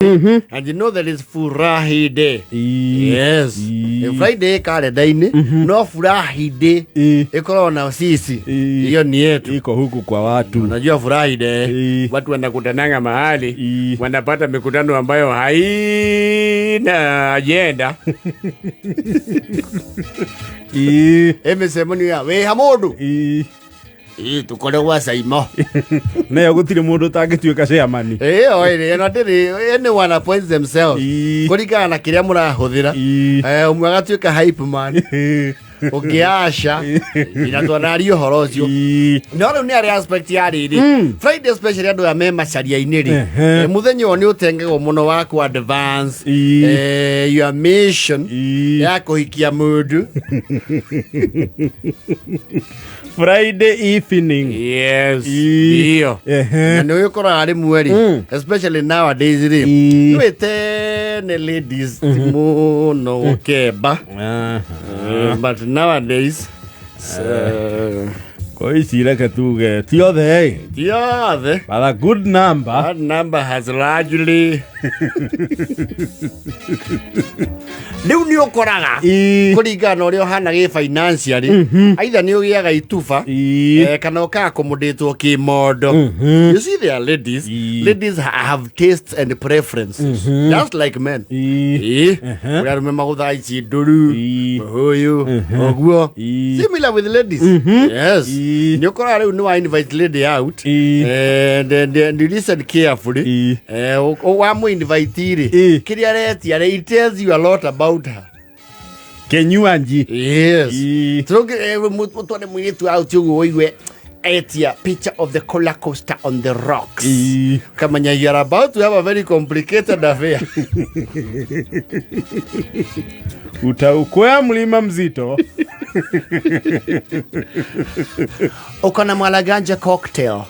And you know there is Furahi Day. Yes. Friday kalenda-ini no Furahi Day iko na sisi. Hiyo ni yetu. Iko huku kwa watu. Unajua Furahi Day watu wanakutananga mahali wanapata mikutano ambayo haina agenda. Emesemo ya we hamodu. Tukole wasaimo. Na gutire mundu tangituika chairman. Oire na ndiri anyone appoints themselves. Kurika na kiria murahuthira. Umwe agatuika hype man. Ukiasha inatwanario horo ucio. No riu ni ari aspect ya riri. Friday especially andu ya mema sharia iniri. Muthenya oni utengego muno wa ku advance your mission ya kuhikia mundu. Friday evening. Yes. Iyo. Na uyu kora ari mweri. Especially nowadays ri. Wete ne ladies muno keba. But nowadays koisire ketuge tiothe but a good number. That number has largely Liu ni ukoraga kuringana uria hana gi financially either ni ugiaga itufa kana ukakomodetwo ki modo. You see there are ladies have tastes and preferences just like men. We remember guthaici nduru huyu oguo similar with ladies. Yes. Ni ukora riu ni wa invite lady out and listen carefully. Wa mu invite ri kiria retia it tells you a lot about her. Kenyuanji. Yes. Troge mutone Mũirĩtu out ugo igwe etia picture of the roller coaster on the rocks. Kamanya you are about to have a very complicated affair. Utaukwea mlima mzito. Ukona mwalaganja cocktail.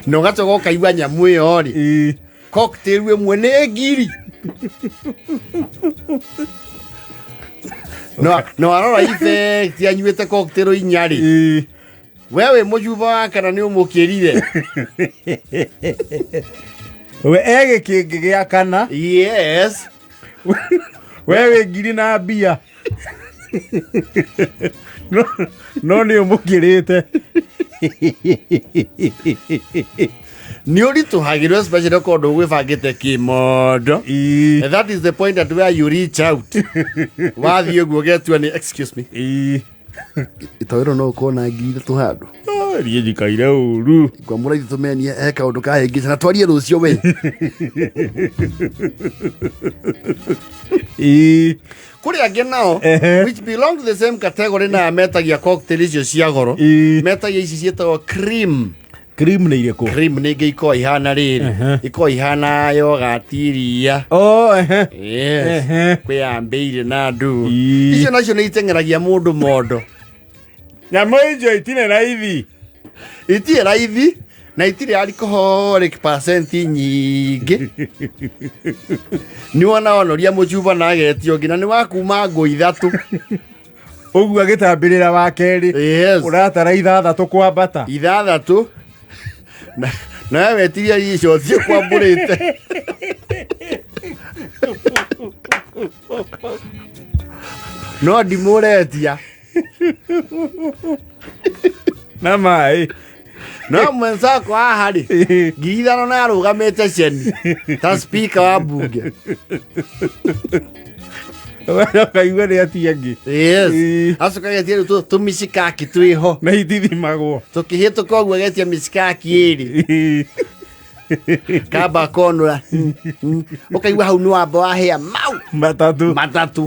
No gato go kaigwa nyamu iyo ri. Cocktail we mwene ngiri. No arora ife tianyuete cocktail inyari. Wewe mujuva kana ni umukirire. We ege kigya kana. Yes. Wewe ngiri na bia. No ni umukirite. Ni uritu hagirwe especially kodo gwibangite kimodo. That is the point at where you reach out. Wathie guo getua ni excuse me. Itoiro no kona ngire tu handu. Rie jikaire uru. Kwa muraithi tumenia eka undu kahengisa na twarie rucio we. Kuri again now which belong to the same category na metagia cocktail icio cia goro. Metagia ici cietagwo cream. Cream ni ireko. Cream ni iko ihana riri. Iko ihana yogurt iria. Yes. Kwiambeire na ndu. Icio nacio ni itengeragia mundu modo. Nyamo ijo itine raithi. Itie raithi na itire alcoholic percent nyingi. Ni wana onoria mujuva na agetio ngina ni wakuma ngo ithatu. Ugu agitambirira wa keri. Yes. Uratara ithathatu kwambata. Ithathatu. Na wewe tiria icio cio kwamburite. No ndimuretia. Na mai. No mwenzako ahari. Ngithano na arugamite ceni. Ta speaker wa bunge. Wewe kaigwa ni atiangi. Yes. Asoka getia tu misikaki twiho. Na itithimagwo. Tukihituka ogwo getia misikaki iri. Kaba konora. Ukaigwa hau ni wamba wa hea mau. Matatu.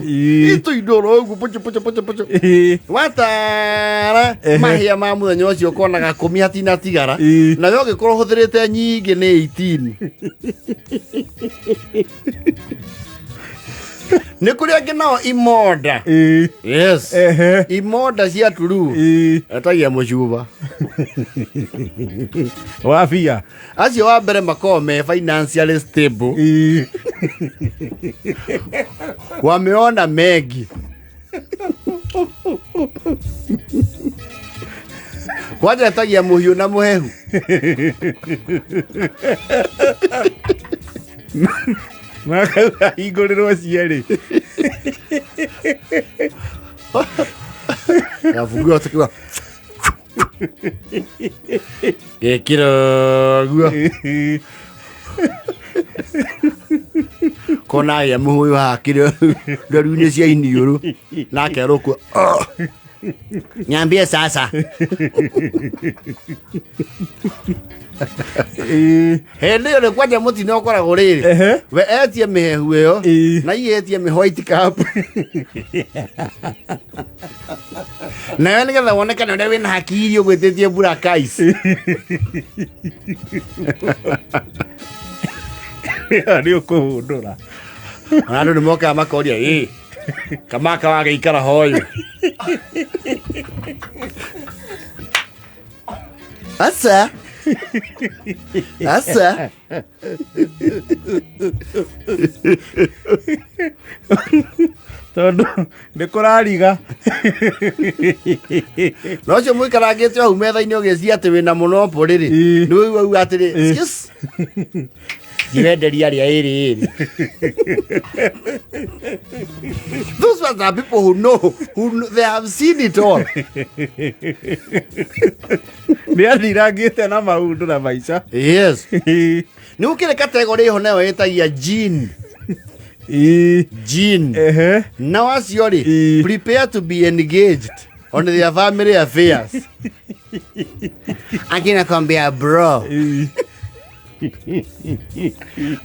Itu idoro ogwo pocho. Watara mahia ma muthenya ucio konaga 10 hatina tigara. Na we ugikorwo huthirite nyingi ni 18. Ni kuria nginao imoda. Yes. Imoda cia turu. Atagia mucuba. Wafia. Acio wa mbere makome financially stable. Wameona mengi. Kwanja etagia mũhiũ na mũhehu. Makauga hingũrĩrwo cierĩ. Gabungua tukiwa gekĩra guo kona ya mũhũyũ hakĩrĩ ngaru-inĩ cia iniũrũ nake rũkũ nyambie sasa. Hĩndĩ ĩyo nĩ kwanja mũtino ũkoragwo rĩrĩ we etie mĩhehu ĩyo na iyetie mĩ white cup nawe nĩgetha wonekane ũrĩa wĩna hakiri ũgwĩtĩtie black eyes. Nĩ ũkũhũndũra andũ nĩ mokaga makoria kamaka wagĩikara hoyũ asa tondũ nĩ kũrariga no cio mũikarangĩte hau metha-inĩ ũgĩcia atĩ wĩna monopoly rĩ nĩ wĩigua atĩrĩ ndirenderia arĩa ĩrĩ. Those ones are people who know, they have seen it all. Nĩ athirangĩte na maũndũ na maica. Yes. Nĩ gũkĩrĩ category ĩho nayo ĩtagia gene. Gene. Now acio rĩ prepare to be engaged on their family affairs. Akina kwambia bro.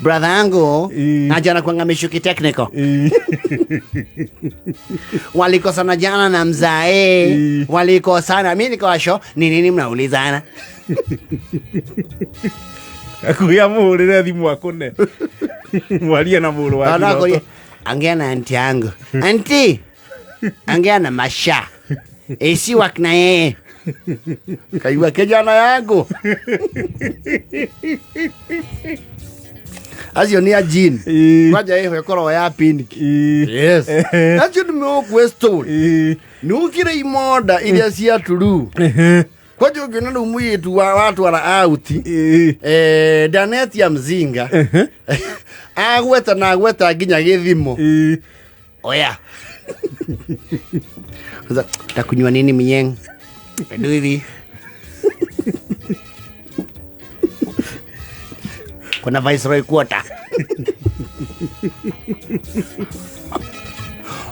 Brother yangu najana kwanga mishuki technical. Walikosana jana na mzae. Walikosana mimi niko washo ni nini mnaulizana? Akuya mũhũrĩre thimũ akũne mwarie na mũrũ wa Kiroto. Angea na aunti yangu. Aunti angea na Masha esi wakna yeye kaiwa kijana yangu. Acio nĩ a gene kwanja ĩho ĩkoragwo ya pink. Yes. Acio nĩ mũkwe story nĩ ũkĩrĩ imoda iria cia turu kwanja ũngĩona rĩu mũirĩtu watwara out ndanetia mzinga agweta na agweta nginya gĩthimo. Oya takunywa nini mieng do hivi kuna Viceroy quarter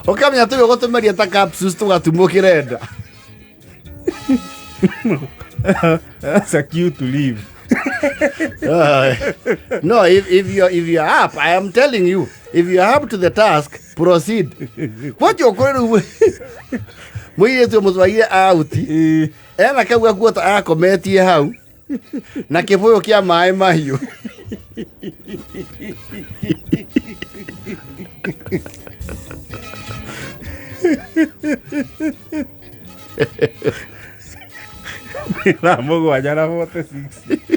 okamenya tuyo gotumeria ta capsules tugatumwo kirenda. That's a cute to leave. No, if you're up, I am telling you, if you're up to the task, proceed. What you're going to mũirĩtu mũtwaire out ena kauga kuota akometie hau na kĩbũyũ kĩa maĩ mahiũ. Na mũgwanja na 46.